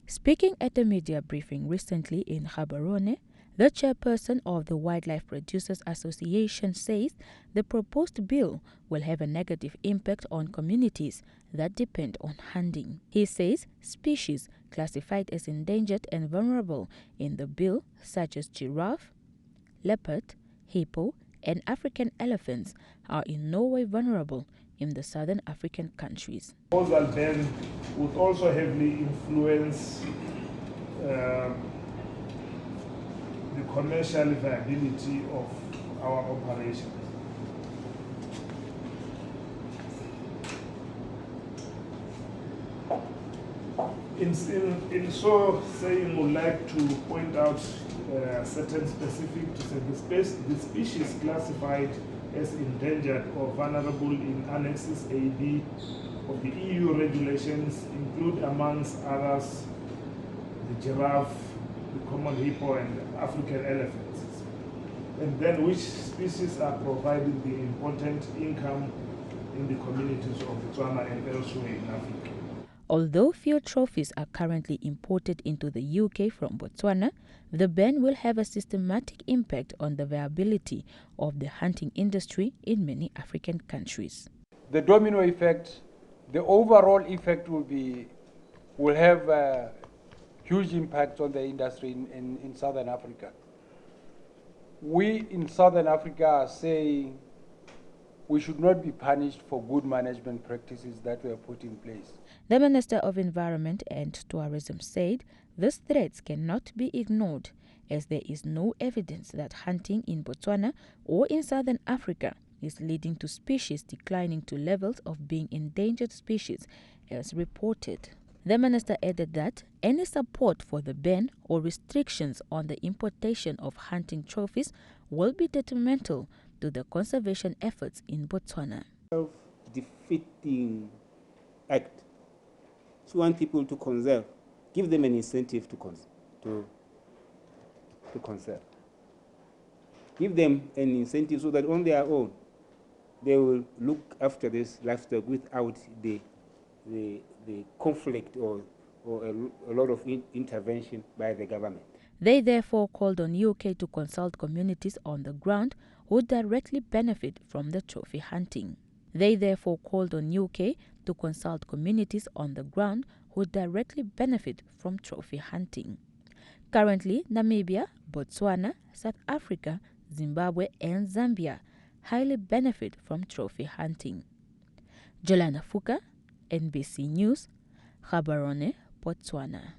Speaking at a media briefing recently in Gaborone, the chairperson of the Wildlife Producers Association says the proposed bill will have a negative impact on communities that depend on hunting. He says species classified as endangered and vulnerable in the bill, such as giraffe, leopard, hippo, and African elephants, are in no way vulnerable in the southern African countries. The proposal then would also heavily influence the commercial viability of our operations. In so saying, we would like to point out certain specific to say the species classified as endangered or vulnerable in Annexes A, B of the EU regulations include, amongst others, the giraffe, the common hippo, and the African elephants. And then which species are providing the important income in the communities of Botswana and elsewhere in Africa. Although few trophies are currently imported into the UK from Botswana, the ban will have a systematic impact on the viability of the hunting industry in many African countries. The domino effect, the overall effect will have a huge impact on the industry in Southern Africa. We in Southern Africa are saying we should not be punished for good management practices that were put in place. The Minister of Environment and Tourism said these threats cannot be ignored, as there is no evidence that hunting in Botswana or in Southern Africa is leading to species declining to levels of being endangered species as reported. The minister added that any support for the ban or restrictions on the importation of hunting trophies will be detrimental to the conservation efforts in Botswana. Self-defeating act. So we want people to conserve. Give them an incentive to conserve. Give them an incentive so that on their own they will look after this livestock without the conflict or a lot of intervention by the government. They therefore called on UK to consult communities on the ground who directly benefit from the trophy hunting. They therefore called on UK to consult communities on the ground who directly benefit from trophy hunting. Currently, Namibia, Botswana, South Africa, Zimbabwe, and Zambia highly benefit from trophy hunting. Jolana Fuka, NBC News, Gaborone, Botswana.